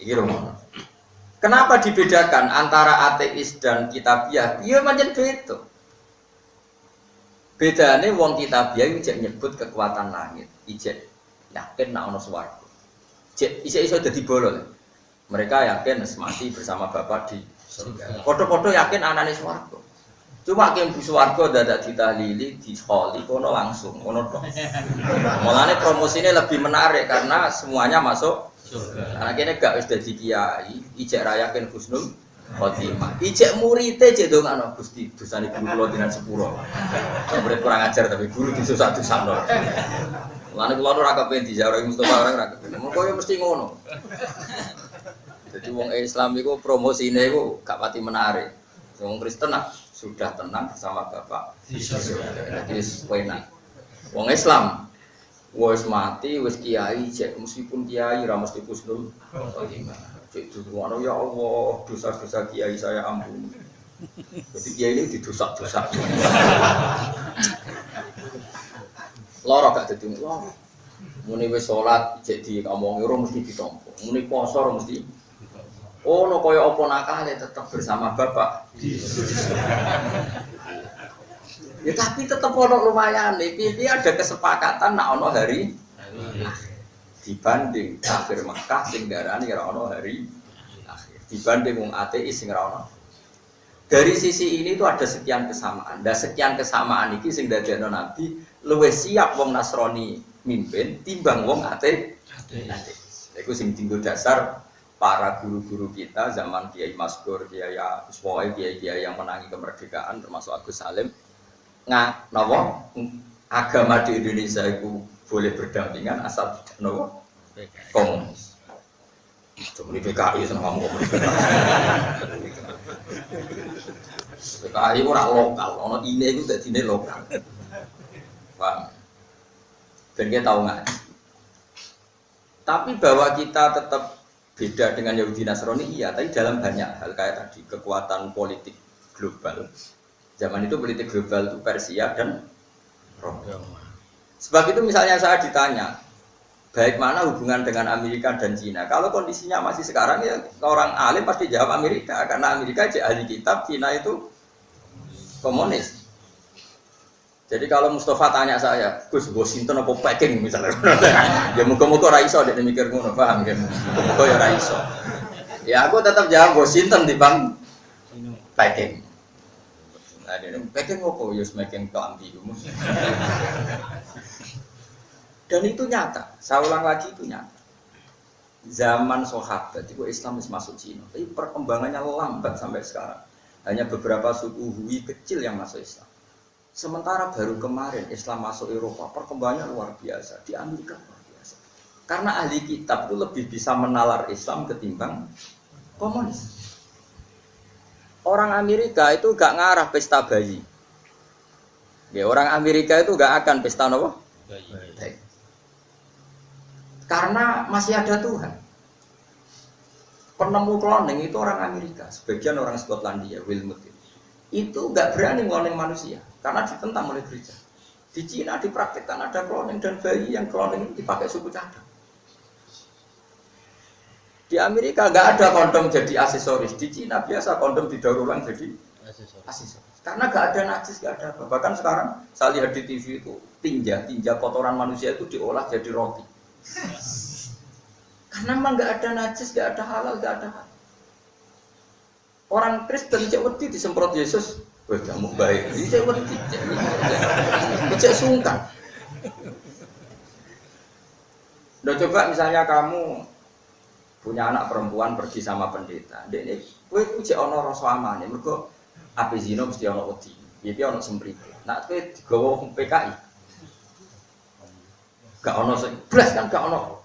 Iki rumah. Kenapa dibedakan antara ateis dan kitabiah? Iya macam beda. Bedane wong kitabiah iki nyebut kekuatan langit, ijek yakin nek ana swarga. Ijek iso dadi bolol. Mereka yakin mati bersama Bapak di surga. Padha-padha yakin anane swarga. Cuma yang di swarga dadak ditahlili, dikholi kono langsung, ngono tok. Mulane promosinya lebih menarik karena semuanya masuk surga. Anak ini gak wis dadi kiai, ijek ra yakin husnul khotimah. Ijek murite cek ndongakno Gusti, dosane guru kula dinan sepuro. Murid kurang ajar tapi guru disusah-susahno. Mulane kula ora kepen dijarohi Mustofa orang ra kepen. Mengko yo mesti ngono. Jadi wong Islam iku promosine iku gak pati menarik. Wong Kristen sudah tenang bersama Bapak. Jadi enak. Wong Islam wis mati, wis kiai, cek meskipun kiai ra mesti husnul khotimah. Cek duwono ya Allah, dosa-dosa kiai saya ampuni. Jadi kiai ini didosak-dosak. Lara gak dadi loro. Muni wis salat cek diomongi ora mesti ditampa. Muni poso ora mesti. Oh, no kaya apa nakale tetap bersama Bapak. Ya tapi tetap ono lumayan nih. Piye ada kesepakatan nak ono hari dibanding kafir Mekah sing darani ora ono hari akhir. Dibanding wong ateis sing ora ono. Dari sisi ini itu ada sekian kesamaan. Dan sekian kesamaan iki sing dadekno Nabi luwih siap wong Nasrani mimpin timbang wong ateis. Iku sing tinggal dasar para guru-guru kita zaman Kiai Maskur, Kiai Uswoi, Kiai yang menangi kemerdekaan termasuk Agus Salim. Napa agama di Indonesia itu boleh berdampingan asal napa komunis. Cuma di PKI seneng ngomong komunis. PKI ora lokal, ono ini itu dadine lokal. Paham? Ben kita tahu ngaji. Tapi bahwa kita tetap beda dengan Yahudi Nasrani iya, tapi dalam banyak hal kayak tadi kekuatan politik global. Zaman itu politik global itu Persia dan Roma. Sebab itu misalnya saya ditanya, baik mana hubungan dengan Amerika dan Cina? Kalau kondisinya masih sekarang ya orang alim pasti jawab Amerika karena Amerika ahli kitab, Cina itu komunis. Jadi kalau Mustafa tanya saya, Gus Washington apa Peking misalnya, ya muka-muka raiso dia mikir ngono, paham kan? Muka ya raiso. Ya aku tetap jawab Washington di bang Peking. Nah, Peking apa? Ya semakin kelambi. Dan itu nyata. Saya ulang lagi itu nyata. Zaman sahabat itu Islam masuk Cina, tapi perkembangannya lambat sampai sekarang. Hanya beberapa suku Hui kecil yang masuk Islam. Sementara baru kemarin Islam masuk Eropa, perkembangannya luar biasa. Di Amerika luar biasa. Karena ahli kitab itu lebih bisa menalar Islam ketimbang komunis. Orang Amerika itu gak ngarah pesta bayi. Ya, orang Amerika itu gak akan pesta apa? Bayi. Karena masih ada Tuhan. Penemu cloning itu orang Amerika, sebagian orang Skotlandia, Wilmot itu gak berani cloning manusia. Karena ditentang oleh gereja. Di Cina dipraktikkan ada cloning dan bayi yang cloning dipakai suku cadang. Di Amerika nggak ada kondom jadi aksesoris. Di Cina biasa kondom didaur ulang jadi aksesoris. Karena nggak ada najis, nggak ada apa. Bahkan sekarang saya lihat di TV itu tinja kotoran manusia itu diolah jadi roti. Karena memang nggak ada najis, nggak ada halal, nggak ada halal. Orang Kristen cek wedi disemprot Yesus. Wah, kamu baik. Ini saya wedi. Cek sungkan. Udah coba misalnya kamu punya anak perempuan pergi sama pendeta. Dek ini, kowe cek ono rasa amane. Mergo ape zina mesti ono wedi. Piye ono semprite. Nak kowe digawa PKI. Gak ono blas kan gak ono.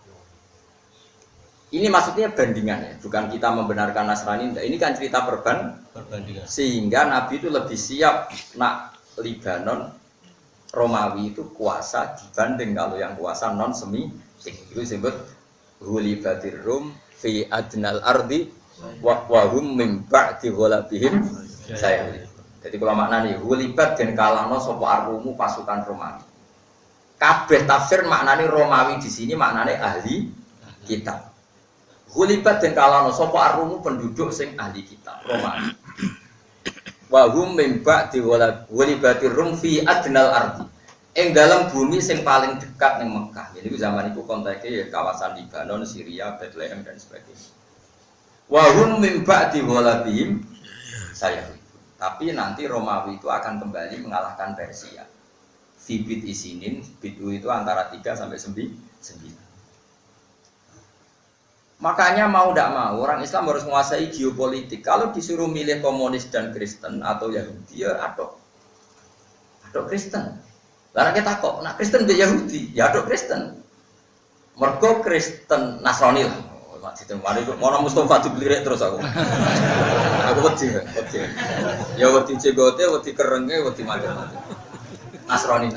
Ini maksudnya bandingan ya, bukan kita membenarkan Nasrani. Ini kan cerita perbandingan. Sehingga Nabi itu lebih siap nak Libanon Romawi itu kuasa dibanding kalau yang kuasa non Semitik. Itu disebut Hulibatir Rum fi adnal ardi wa hum min ba'di ghalabihim saya. Jadi kalau maknanya Hulibat dan kalahno sapa Arumu pasukan Romawi. Kabeh tafsir maknanya Romawi di sini maknanya ahli kitab. Ghulibat dan kalano sapa Arumu penduduk sing ahli kitab Romawi. Wa hum min ba'di ghulibatir rum fi adnal ardi. Ing dalam bumi sing paling dekat ning Mekah. Jadi zaman itu konteksnya ya kawasan Libanon, Syria, Bethlehem dan sebagainya. Wa hum min ba'di ghalabihim saya. Tapi nanti Romawi itu akan kembali mengalahkan Persia. Fibit isinin, bitu itu antara 3 sampai 9. Makanya mau tidak mau orang Islam harus menguasai geopolitik. Kalau disuruh milih komunis dan Kristen atau Yahudi, ya aduk Kristen. Karena kita kok, nak Kristen ke Yahudi, ya aduk Kristen. Mergo Kristen Nasrani lah. Mau Mustafa dibelirik terus aku. Aku wedi. Ya wedi cegote, wedi kerenge, wedi macam-macam. Nasrani.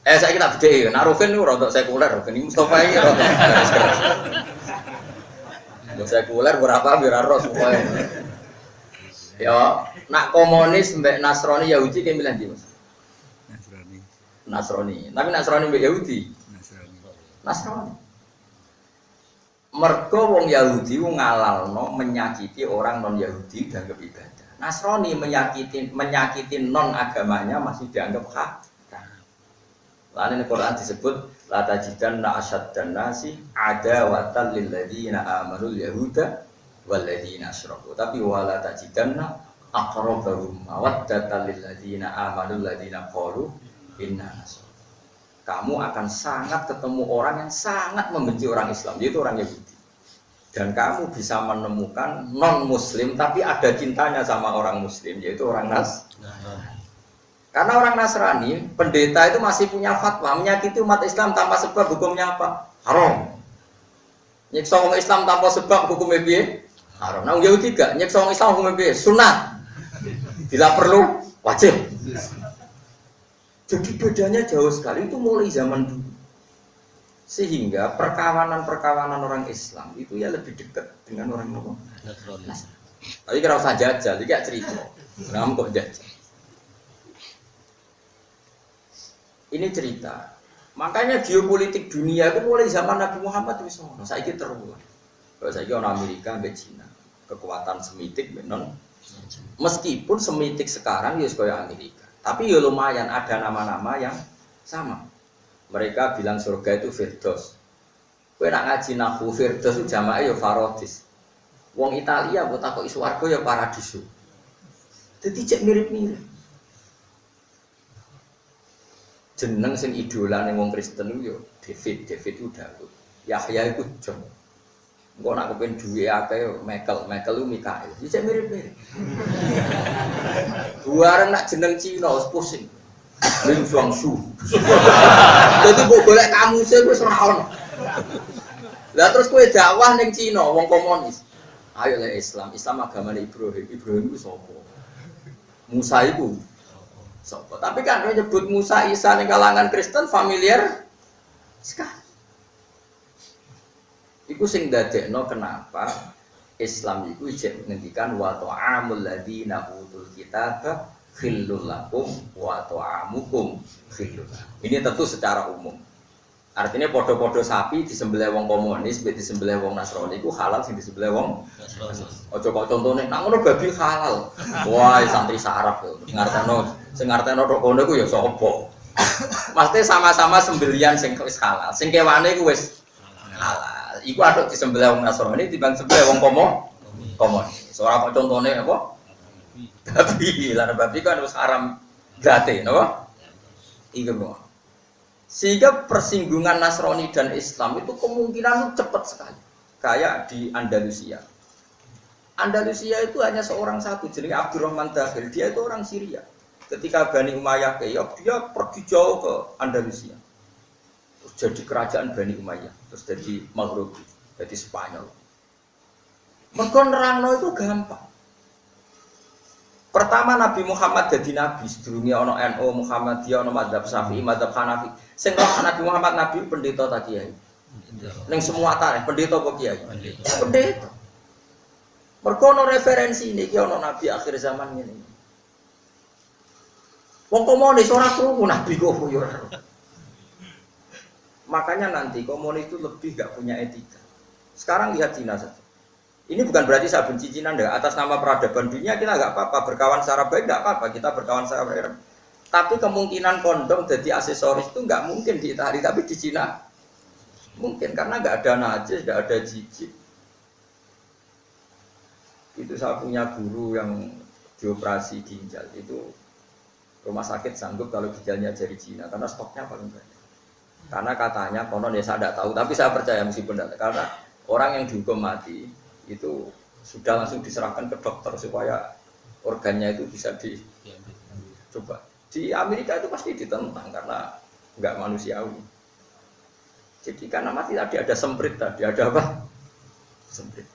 Saya kita beda, nak Rukin itu rontok sekuler, Rukin ini Mustafa ini rontok keras. Sekuler berapa biar ros pokoknya. Ya, nak komunis mbek Nasrani Yahudi kayak bilang di Mas. Nasrani. Tapi Nasrani mbek Yahudi. Nasrani. Mergo wong Yahudi ngalalno menyakiti orang non Yahudi dianggap ibadah. Nasrani menyakiti non agamanya masih dianggap hak. Lain di Quran disebut la tajidanna asyaddan nasi adawatan lil ladzina amanu yahuda wal ladzina asyraku. Tapi wala tajidanna aqrabahum mawaddatan lil ladzina amanu ladzina qalu inna nasara. Kamu akan sangat ketemu orang yang sangat membenci orang Islam, yaitu orang Yahudi. Dan kamu bisa menemukan non muslim tapi ada cintanya sama orang muslim, yaitu orang Nasrani. Karena orang Nasrani, pendeta itu masih punya fatwa menyakiti umat Islam tanpa sebab hukumnya apa? Haram. Nyiksa orang Islam tanpa sebab hukumnya piye? Haram. Nah, Yahudi juga nyiksa orang Islam hukumnya piye? Sunat. Bila perlu wajib. Jadi bedanya jauh sekali itu mulai zaman dulu. Sehingga perkawanan orang Islam itu ya lebih dekat dengan orang Nasrani. Tapi kira usah jajal, jadi gak cerita. Kamu kok jajal? Ini cerita. Makanya geopolitik dunia itu mulai zaman Nabi Muhammad itu sono. Saiki terulang. Kalau saiki orang Amerika sampai Cina, kekuatan semitik non. Meskipun semitik sekarang ya kayak Amerika, tapi ya lumayan ada nama-nama yang sama. Mereka bilang surga itu Firdaus. Kowe nak ngaji nahwu Firdaus itu jamae ya Farodis. Wong Italia mbok takoki swarga ya Paradiso. Dadi cek mirip-mirip. Jeneng sing idola ning wong Kristen yo David itu Daud. Yahya iku John. Engko nak kepen duwe akeh yo Michael ku Mikael. Iki mirip-mirip. Buareng nak jeneng Cina wis pusing. Ling Shuangshu. Dadi mbok golek kamuse wis ora ono. Lah terus kowe dakwah ning Cina wong komunis. Ayo le Islam agamane Ibrahim. Ibrahim ku sapa? Musa iku sopo. Tapi kan dia nyebut Musa Isa ning kalangan Kristen familiar sekali. Iku sing dadekno kenapa Islam iku ijek ngendikan wa ta'amul ladzina utul kitaba khillul lakum wa ta'amukum khillul. Ini tentu secara umum. Artinya podo-podo sapi disembelih wong komunis, mbek disembelih wong Nasrani iku halal sing disembelih wong Nasrani. Aja kok contone nak ngono babi halal. Wah, santri saraf yo. Sing ngarteno tok kono iku ya sapa? Maksudnya sama-sama sembelihan sing wis halal. Sing kewane iku wis halal. Iku aduk disembelih wong Nasrani timbang sembelih wong komunis. Ora kok contone apa? Babi. Lah babi kan wis haram gate, napa? Iku lho. Sehingga persinggungan Nasrani dan Islam itu kemungkinan cepat sekali. Kayak di Andalusia. Andalusia itu hanya seorang satu, jenenge Abdurrahman Dakhil. Dia itu orang Syria. Ketika Bani Umayyah keok, dia pergi jauh ke Andalusia. Terus jadi kerajaan Bani Umayyah. Terus jadi Maghribi, jadi Spanyol. Mergo nerangno itu gampang. Pertama Nabi Muhammad jadi nabi, sedurunge ana NU Muhammadiyah, ana mazhab Syafi'i, mazhab Hanafi. Sing Nabi Muhammad nabi pendeta ta kiai. Ning semua tarikh pendeta apa kiai? Pendeta. Mergo ana referensi niki ana nabi akhir zaman ngene. Wong komunis ora krungu nabi kok yo ora. Makanya nanti komunis itu lebih gak punya etika. Sekarang lihat Cina saja. Ini bukan berarti saya benci Cina, enggak. Atas nama peradaban dunia kita nggak apa-apa, berkawan secara baik nggak apa-apa, kita berkawan secara baik. Tapi kemungkinan kondom jadi aksesoris itu nggak mungkin di Italia, tapi di Cina mungkin karena nggak ada najis, nggak ada jijik. Itu saya punya guru yang dioperasi ginjal itu rumah sakit sanggup kalau ginjalnya dari Cina karena stoknya paling banyak. Karena katanya konon ya saya tidak tahu, tapi saya percaya meskipun tidak, karena orang yang dihukum mati itu sudah langsung diserahkan ke dokter supaya organnya itu bisa dicoba. Di Amerika itu pasti ditentang karena nggak manusiawi. Jadi karena mati tadi ada semprit tadi, ada apa? Semprit.